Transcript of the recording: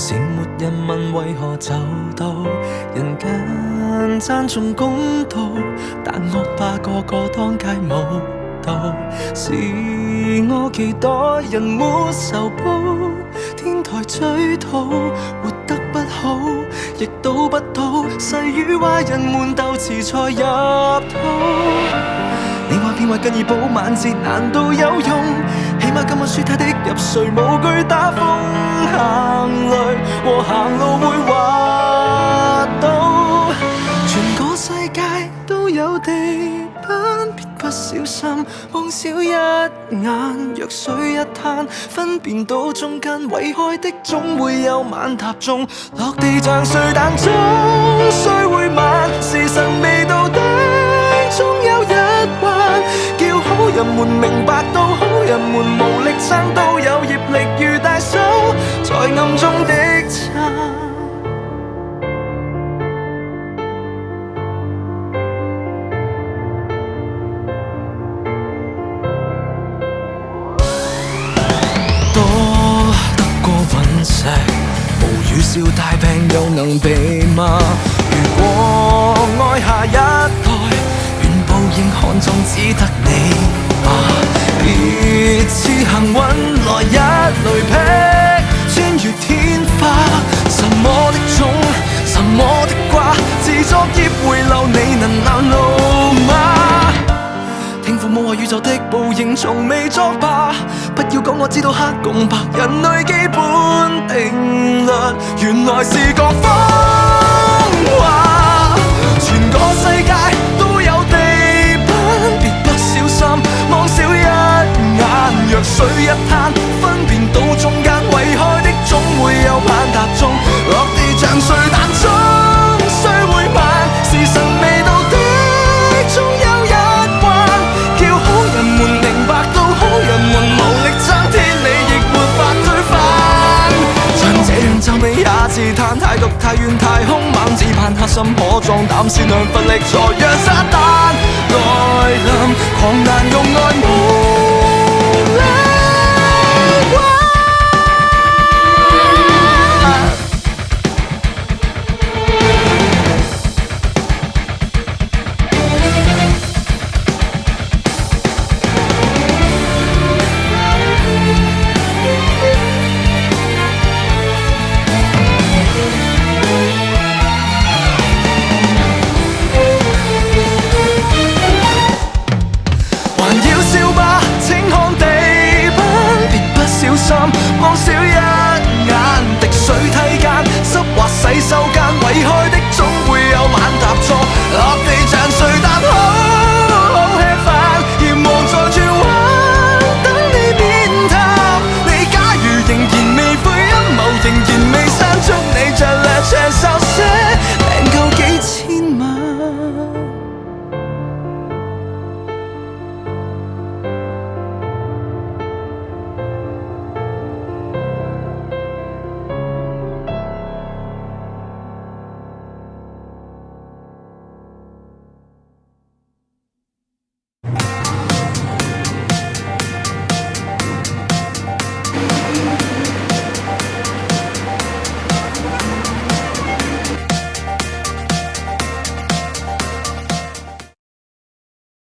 時沒人問為何就到人間讚頌公道，但惡霸個個當街舞蹈，是我期待人沒仇報，天台追討，活得不好亦賭不到，誓與壞人們鬥詞才入肚。你話變壞更易補晚節難道有用？起碼今晚輸他的入睡無懼打風，行雷和行路會滑倒，全個世界都有地板，別不小心望少一眼，若水一灘分辨到中間毀開的總會有晚踏中，落地像碎彈終須會慢，時辰未到底總有一環，叫好人們明白到好人們無力撐，都有業力如大手在暗中的撐。多得過隕石，暴雨笑大病又能避嗎？如果愛下一代，願報應看中只得你吧。別似幸運來一雷劈，穿越天花，什麼的種，什麼的瓜，自作孽回流你能攔路嗎？聽父母話宇宙的報應從未作罷，不要講我知道黑共白，人類基本定律原來是個謊話，全個世界都有地板，別不小心望少一眼，若水一灘分辨到中間毀開的總會有晚踏中，落地像碎彈終須會慢，時辰未到的總有一環，叫好人們明白到好人們無力爭，天理亦沒法推翻，像這樣皺眉也自嘆，太毒太遠太兇猛，只盼黑心可壯膽，善良乏力才讓撒旦來臨，狂瀾用愛